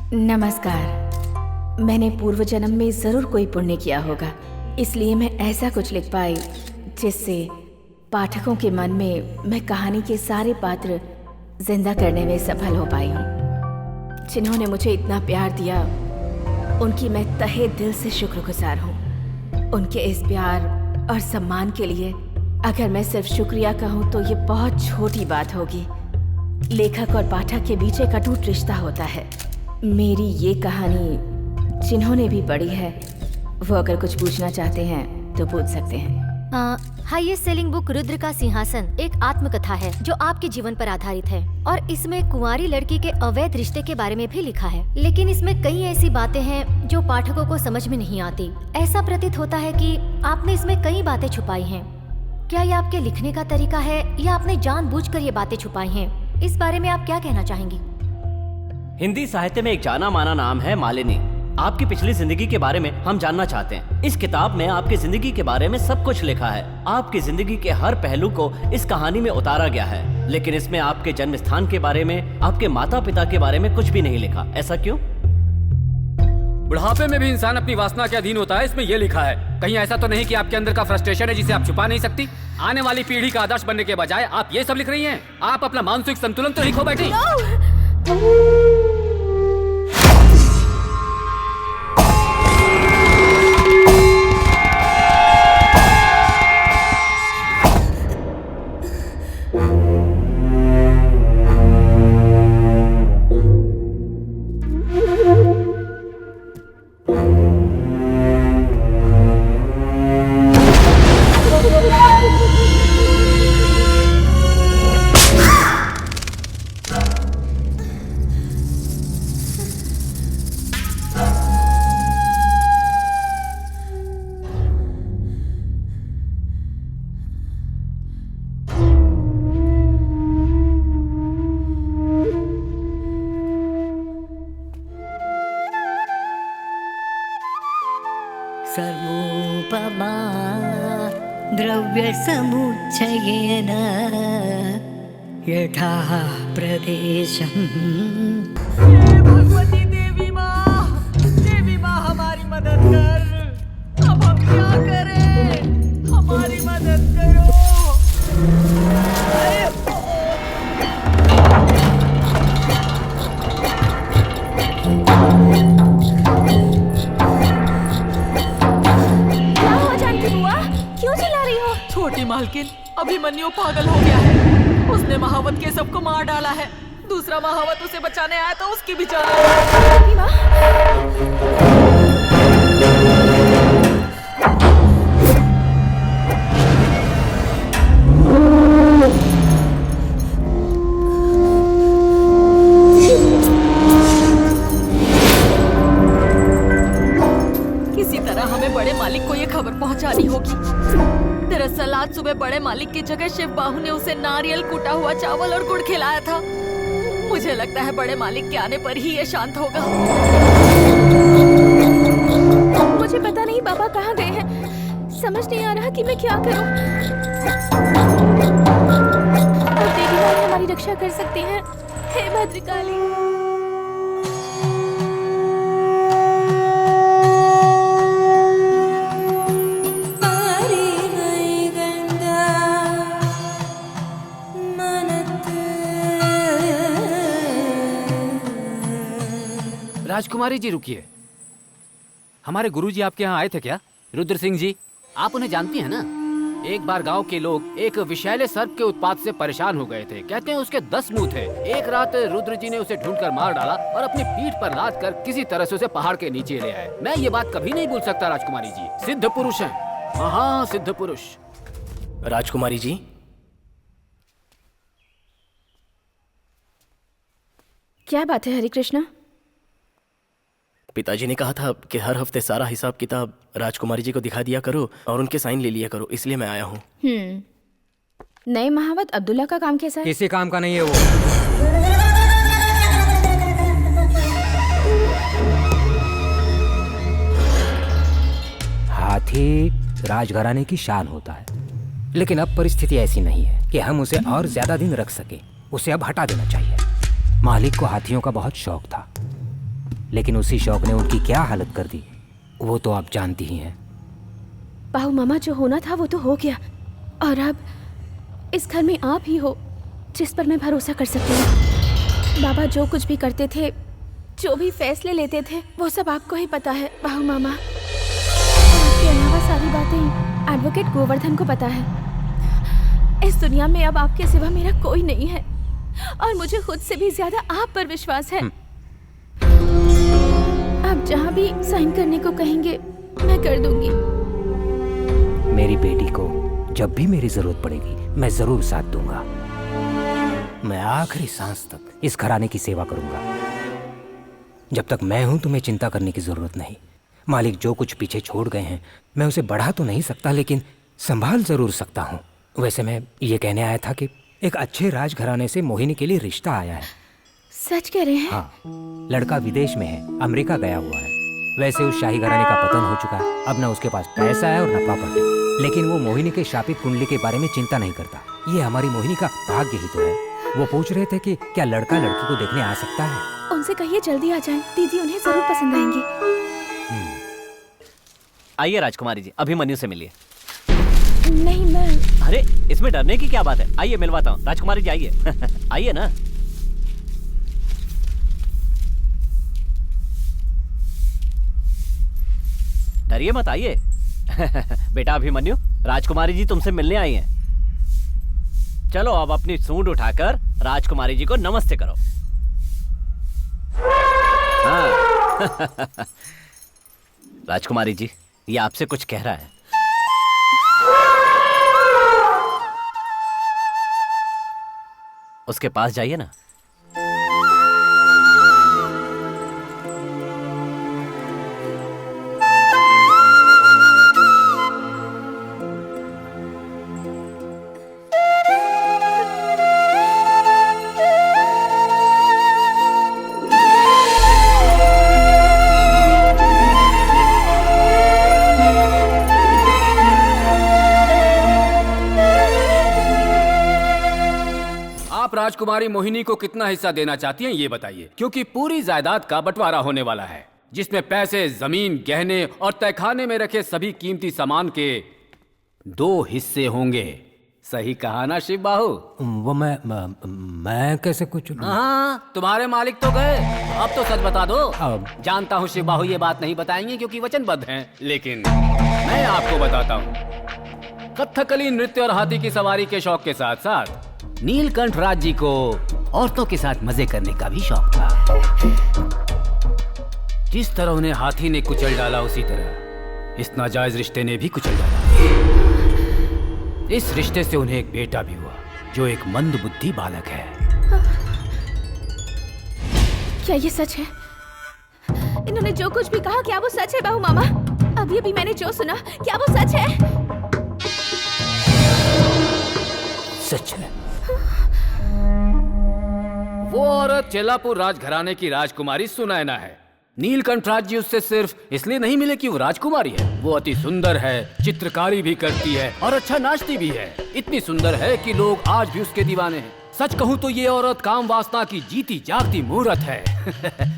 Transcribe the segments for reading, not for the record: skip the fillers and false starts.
नमस्कार। मैंने पूर्व जन्म में जरूर कोई पुण्य किया होगा, इसलिए मैं ऐसा कुछ लिख पाई जिससे पाठकों के मन में मैं कहानी के सारे पात्र जिंदा करने में सफल हो पाई हूँ। जिन्होंने मुझे इतना प्यार दिया उनकी मैं तहे दिल से शुक्रगुजार हूँ। उनके इस प्यार और सम्मान के लिए अगर मैं सिर्फ शुक्रिया कहूँ तो ये बहुत छोटी बात होगी। लेखक और पाठक के बीच एक अटूट रिश्ता होता है। मेरी ये कहानी जिन्होंने भी पढ़ी है वो अगर कुछ पूछना चाहते हैं तो पूछ सकते हैं। हाईएस्ट सेलिंग बुक रुद्र का सिंहासन एक आत्मकथा है जो आपके जीवन पर आधारित है और इसमें कुंवारी लड़की के अवैध रिश्ते के बारे में भी लिखा है। लेकिन इसमें कई ऐसी बातें हैं जो पाठकों को समझ में नहीं आती। ऐसा प्रतीत होता है कि आपने इसमें कई बातें छुपाई हैं। क्या ये आपके लिखने का तरीका है या आपने जानबूझकर ये बातें छुपाई हैं? इस बारे में आप क्या कहना चाहेंगी? हिंदी साहित्य में एक जाना माना नाम है मालिनी। आपकी पिछली जिंदगी के बारे में हम जानना चाहते हैं। इस किताब में आपकी जिंदगी के बारे में सब कुछ लिखा है। आपकी जिंदगी के हर पहलू को इस कहानी में उतारा गया है, लेकिन इसमें आपके जन्म स्थान के बारे में, आपके माता पिता के बारे में कुछ भी नहीं लिखा। ऐसा क्यों? बुढ़ापे में भी इंसान अपनी वासना के अधीन होता है, इसमें ये लिखा है। कहीं ऐसा तो नहीं कि आपके अंदर का फ्रस्ट्रेशन है जिसे आप छुपा नहीं सकती? आने वाली पीढ़ी का आदर्श बनने के बजाय आप ये सब लिख रही हैं। आप अपना मानसिक संतुलन तो नहीं खो बैठी। सर्वोपमा द्रव्यसमुच्चयेन यथा प्रदेशम्। भगवती देवी माँ हमारी मदद कर। अब हम क्या करें? हमारी मदद करो। छोटी मालकिन, अभिमन्यु पागल हो गया है। उसने महावत के सबको मार डाला है। दूसरा महावत उसे बचाने आया तो उसकी भी जान। किसी तरह हमें बड़े मालिक को ये खबर पहुंचानी होगी। दरअसल आज सुबह बड़े मालिक की जगह शिव बाहु ने उसे नारियल, कूटा हुआ चावल और गुड़ खिलाया था। मुझे लगता है बड़े मालिक के आने पर ही ये शांत होगा। मुझे पता नहीं बाबा कहाँ गए हैं। समझ नहीं आ रहा कि मैं क्या करूं। अब देवी माँ हमारी रक्षा कर सकती हैं। हे भद्रकाली। राजकुमारी जी रुकिए। हमारे गुरुजी आपके यहाँ आए थे क्या? रुद्र सिंह जी, आप उन्हें जानती हैं ना? एक बार गांव के लोग एक विषैले सर्प के उत्पात से परेशान हो गए थे। कहते हैं उसके 10 मुंह थे। एक रात रुद्र जी ने उसे ढूंढकर मार डाला और अपनी पीठ पर लाद कर किसी तरह से उसे पहाड़ के नीचे ले आए। मैं ये बात कभी नहीं भूल सकता राजकुमारी जी। सिद्ध पुरुष हैं, हाँ सिद्ध पुरुष। राजकुमारी जी, क्या बात है हरे कृष्णा? पिताजी ने कहा था कि हर हफ्ते सारा हिसाब किताब राजकुमारी जी को दिखा दिया करो और उनके साइन ले लिया करो, इसलिए मैं आया हूँ। नए महावत अब्दुल्ला का काम कैसा है? किसी काम का नहीं है वो। हाथी राजघराने की शान होता है, लेकिन अब परिस्थिति ऐसी नहीं है कि हम उसे और ज्यादा दिन रख सके। उसे अब हटा देना चाहिए। मालिक को हाथियों का बहुत शौक था। लेकिन उसी शौक ने उनकी क्या हालत कर दी वो तो आप जानती ही हैं। बाहू मामा, जो होना था वो तो हो गया, और अब इस घर में आप ही हो जिस पर मैं भरोसा कर सकती हूँ। बाबा जो कुछ भी करते थे, जो भी फैसले लेते थे, वो सब आपको ही पता है बाहू मामा। इसके अलावा सारी बातें एडवोकेट गोवर्धन को पता है। इस दुनिया में अब आपके सिवा मेरा कोई नहीं है, और मुझे खुद से भी ज्यादा आप पर विश्वास है। आप जहाँ भी साइन करने को कहेंगे मैं कर दूंगी। मेरी बेटी को जब भी मेरी जरूरत पड़ेगी मैं जरूर साथ दूंगा। मैं आखिरी सांस तक इस घराने की सेवा करूंगा। जब तक मैं हूं तुम्हें चिंता करने की जरूरत नहीं। मालिक जो कुछ पीछे छोड़ गए हैं मैं उसे बढ़ा तो नहीं सकता, लेकिन संभाल जरूर सकता हूं। वैसे मैं ये कहने आया था कि एक अच्छे राजघराने से मोहिनी के लिए रिश्ता आया है। सच कह रहे हैं? हाँ, लड़का विदेश में है, अमेरिका गया हुआ है। वैसे उस शाही घराने का पतन हो चुका है, अब ना उसके पास पैसा है और ना प्रॉपर्टी। लेकिन वो मोहिनी के शापित कुंडली के बारे में चिंता नहीं करता। ये हमारी मोहिनी का भाग्य ही तो है। वो पूछ रहे थे कि क्या लड़का लड़की को देखने आ सकता है। उनसे कहिए जल्दी आ जाएं, दीदी उन्हें जरूर पसंद आएंगी। आइए राजकुमारी जी, अभिमन्यु से मिलिए। नहीं, मैं अरे इसमें डरने की क्या बात है, आइए मिलवाता हूँ। राजकुमारी जी आइए। आइए ना। डरिए मत, आइए। बेटा अभिमन्यु, राजकुमारी जी तुमसे मिलने आई हैं। चलो अब अपनी सूंड उठाकर राजकुमारी जी को नमस्ते करो। हाँ। राजकुमारी जी, ये आपसे कुछ कह रहा है। उसके पास जाइए ना। राजकुमारी मोहिनी को कितना हिस्सा देना चाहती हैं ये बताइए, क्योंकि पूरी जायदाद का बंटवारा होने वाला है, जिसमें पैसे, जमीन, गहने और तहखाने में रखे सभी कीमती सामान के 2 हिस्से होंगे। सही कहा ना शिव बाहू? वो मैं कैसे कुछ? हाँ, तुम्हारे मालिक तो गए, अब तो सच बता दो। जानता हूँ शिव बाहू ये बात नहीं बताएंगे क्योंकि वचनबद्ध हैं, लेकिन मैं आपको बताता हूँ। कथकली नृत्य और हाथी की सवारी के शौक के साथ साथ नीलकंठ राज जी को औरतों के साथ मजे करने का भी शौक था। जिस तरह उन्हें हाथी ने कुचल डाला, उसी तरह इस नाजायज रिश्ते ने भी कुचल डाला। इस रिश्ते से उन्हें एक बेटा भी हुआ, जो एक मंदबुद्धि बालक है। क्या ये सच है? इन्होंने जो कुछ भी कहा, क्या वो सच है बाहू मामा? अभी अभी मैंने जो सुना, क्या वो सच है? सच है। वो औरत चेलापुर राजघराने की राजकुमारी सुनैना है। नीलकंठ राज जी उससे सिर्फ इसलिए नहीं मिले कि वो राजकुमारी है, वो अति सुंदर है, चित्रकारी भी करती है और अच्छा नाचती भी है। इतनी सुंदर है कि लोग आज भी उसके दीवाने हैं। सच कहूँ तो ये औरत काम वासना की जीती जागती मूर्त है।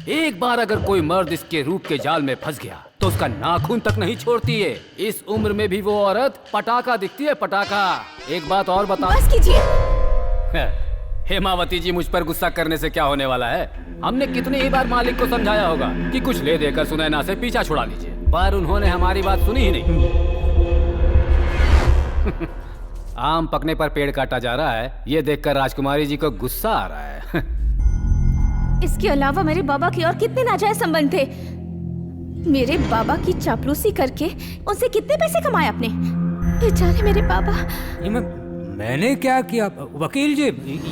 एक बार अगर कोई मर्द इसके रूप के जाल में फंस गया तो उसका नाखून तक नहीं छोड़ती है। इस उम्र में भी वो औरत पटाखा दिखती है, पटाखा। एक बात और बता। बस कीजिए। हेमावती जी, मुझ पर गुस्सा करने से क्या होने वाला है? हमने कितनी ही बार मालिक को समझाया होगा कि कुछ ले देकर सुनैना से पीछा छुड़ा लीजिए, पर उन्होंने हमारी बात सुनी ही नहीं। आम पकने पर पेड़ काटा जा रहा है, ये देखकर राजकुमारी जी को गुस्सा आ रहा है। इसके अलावा मेरे बाबा की और कितने नाजायज संबंध थे। मेरे बाबा की चापलूसी करके उनसे कितने पैसे कमाए आपने? बेचारे मेरे बाबा। ये मैंने क्या किया वकील जी?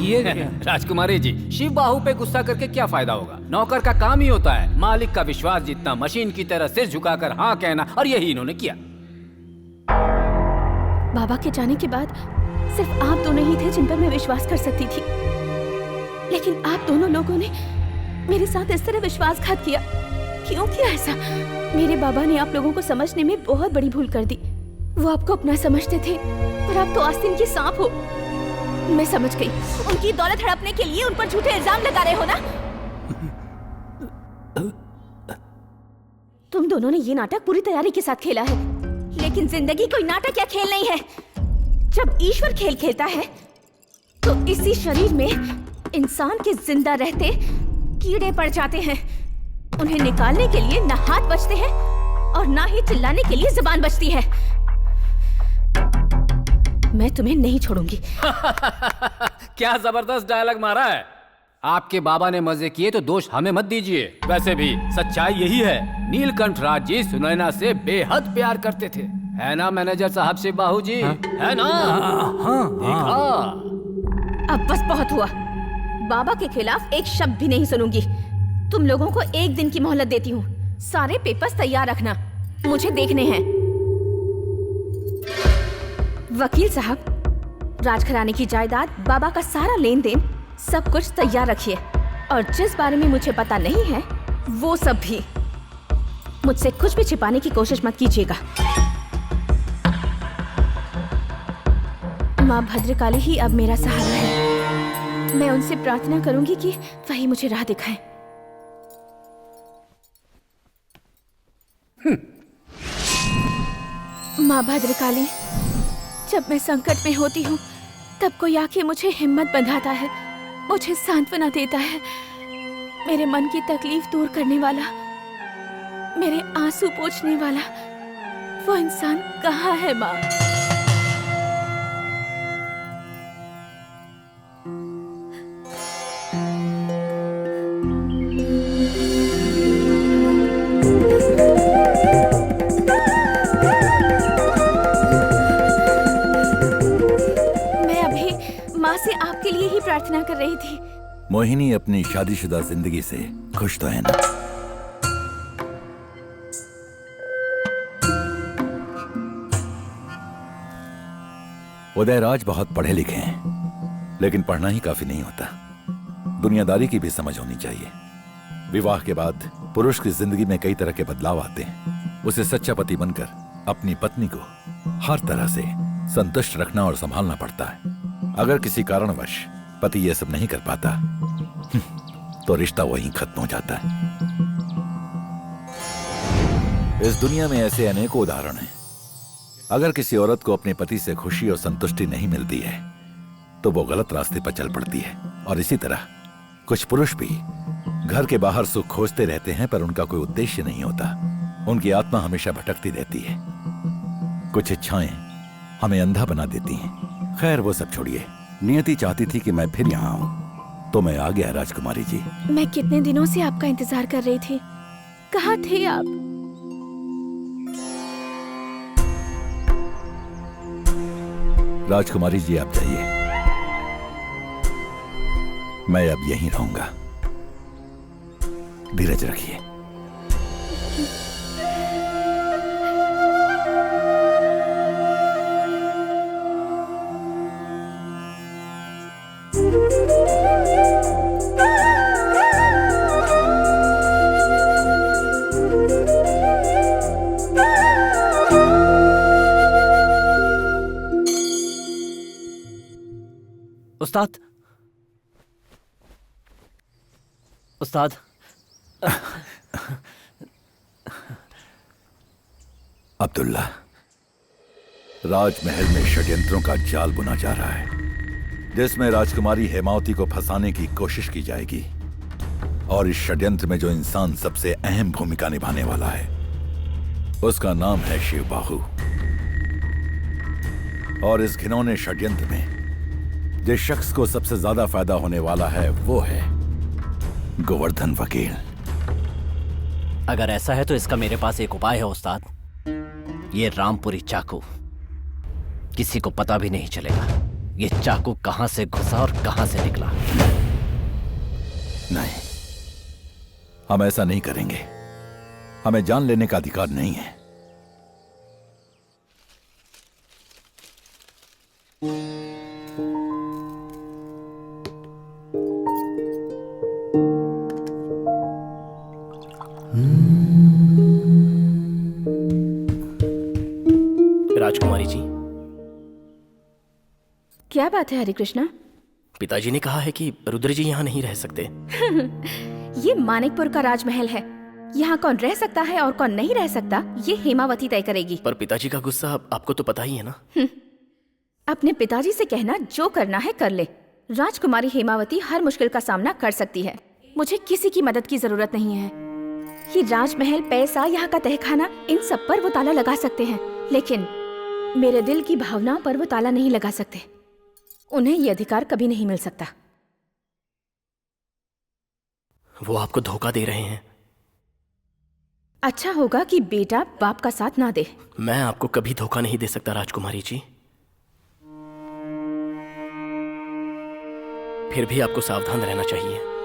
ये राजकुमारी जी, शिव बाहू पे गुस्सा करके क्या फायदा होगा? नौकर का काम ही होता है मालिक का विश्वास जीतना, मशीन की तरह सिर झुकाकर हाँ कहना, और यही इन्होंने किया। बाबा के जाने के बाद सिर्फ आप दोनों ही थे जिन पर मैं विश्वास कर सकती थी, लेकिन आप दोनों लोगों ने मेरे साथ इस तरह विश्वासघात किया। क्यों किया ऐसा? मेरे बाबा ने आप लोगों को समझने में बहुत बड़ी भूल कर दी। वो आपको अपना समझते थे, पर आप तो आस्तीन की सांप हो। मैं समझ गई, उनकी दौलत हड़पने के लिए उन पर झूठे इल्जाम लगा रहे हो ना? तुम दोनों ने ये नाटक पूरी तैयारी के साथ खेला है, लेकिन जिंदगी कोई नाटक या खेल नहीं है। जब ईश्वर खेल खेलता है तो इसी शरीर में इंसान के जिंदा रहते कीड़े पड़ जाते हैं। उन्हें निकालने के लिए ना हाथ बचते हैं और ना ही चिल्लाने के लिए जुबान बचती है। मैं तुम्हें नहीं छोड़ूंगी। क्या जबरदस्त डायलॉग मारा है। आपके बाबा ने मजे किए तो दोष हमें मत दीजिए। वैसे भी सच्चाई यही है, नीलकंठ राज जी सुनैना से बेहद प्यार करते थे, है ना मैनेजर साहब शिव बाहू जी? है ना? देखा? अब बस बहुत हुआ। बाबा के खिलाफ एक शब्द भी नहीं सुनूंगी। तुम लोगों को 1 दिन की मोहलत देती हूँ। सारे पेपर्स तैयार रखना, मुझे देखने हैं। वकील साहब, राजघराने की जायदाद, बाबा का सारा लेन देन, सब कुछ तैयार रखिए। और जिस बारे में मुझे पता नहीं है वो सब भी। मुझसे कुछ भी छिपाने की कोशिश मत कीजिएगा। माँ भद्रकाली ही अब मेरा सहारा है। मैं उनसे प्रार्थना करूंगी कि वही मुझे राह दिखाएं। माँ भद्रकाली, जब मैं संकट में होती हूँ तब कोई आके मुझे हिम्मत बंधाता है, मुझे सांत्वना देता है। मेरे मन की तकलीफ दूर करने वाला, मेरे आंसू पोंछने वाला वो इंसान कहाँ है माँ? से आपके लिए ही प्रार्थना कर रही थी। मोहिनी अपनी शादीशुदा जिंदगी से खुश तो है ना? उदयराज बहुत पढ़े लिखे हैं, लेकिन पढ़ना ही काफी नहीं होता। दुनियादारी की भी समझ होनी चाहिए। विवाह के बाद पुरुष की जिंदगी में कई तरह के बदलाव आते हैं। उसे सच्चा पति बनकर अपनी पत्नी को हर तरह से संतुष्ट रखना और संभालना पड़ता है। अगर किसी कारणवश पति ये सब नहीं कर पाता तो रिश्ता वहीं खत्म हो जाता है। इस दुनिया में ऐसे अनेकों उदाहरण हैं। अगर किसी औरत को अपने पति से खुशी और संतुष्टि नहीं मिलती है तो वो गलत रास्ते पर चल पड़ती है। और इसी तरह कुछ पुरुष भी घर के बाहर सुख खोजते रहते हैं, पर उनका कोई उद्देश्य नहीं होता। उनकी आत्मा हमेशा भटकती रहती है। कुछ इच्छाएं हमें अंधा बना देती हैं। खैर वो सब छोड़िए। नियति चाहती थी कि मैं फिर यहाँ आऊं, तो मैं आ गया राजकुमारी जी। मैं कितने दिनों से आपका इंतजार कर रही थी। कहाँ थे आप? राजकुमारी जी आप जाइए, मैं अब यहीं रहूंगा। धीरज रखिए। उस्ताद, उस्ताद, अब्दुल्ला, राजमहल में षड्यंत्रों का जाल बुना जा रहा है, जिसमें राजकुमारी हेमावती को फंसाने की कोशिश की जाएगी। और इस षड्यंत्र में जो इंसान सबसे अहम भूमिका निभाने वाला है उसका नाम है शिवबाहु। और इस घिनौने षड्यंत्र में जिस शख्स को सबसे ज्यादा फायदा होने वाला है वो है गोवर्धन वकील। अगर ऐसा है तो इसका मेरे पास एक उपाय है उस्ताद। ये रामपुरी चाकू किसी को पता भी नहीं चलेगा। ये चाकू कहां से घुसा और कहां से निकला। नहीं, हम ऐसा नहीं करेंगे। हमें जान लेने का अधिकार नहीं है। राजकुमारी जी, क्या बात है हरिकृष्णा? पिताजी ने कहा है कि रुद्र जी यहाँ नहीं रह सकते। ये मानिकपुर का राजमहल है। यहाँ कौन रह सकता है और कौन नहीं रह सकता ये हेमावती तय करेगी। पर पिताजी का गुस्सा आपको तो पता ही है ना। अपने पिताजी से कहना जो करना है कर ले। राजकुमारी हेमावती हर मुश्किल का सामना कर सकती है। मुझे किसी की मदद की जरूरत नहीं है। ये राजमहल, पैसा, यहाँ का तहखाना, इन सब पर वो ताला लगा सकते हैं, लेकिन मेरे दिल की भावनाओं पर वो ताला नहीं लगा सकते। उन्हें ये अधिकार कभी नहीं मिल सकता। वो आपको धोखा दे रहे हैं। अच्छा होगा कि बेटा बाप का साथ ना दे। मैं आपको कभी धोखा नहीं दे सकता राजकुमारी जी। फिर भी आपको सावधान रहना चाहिए।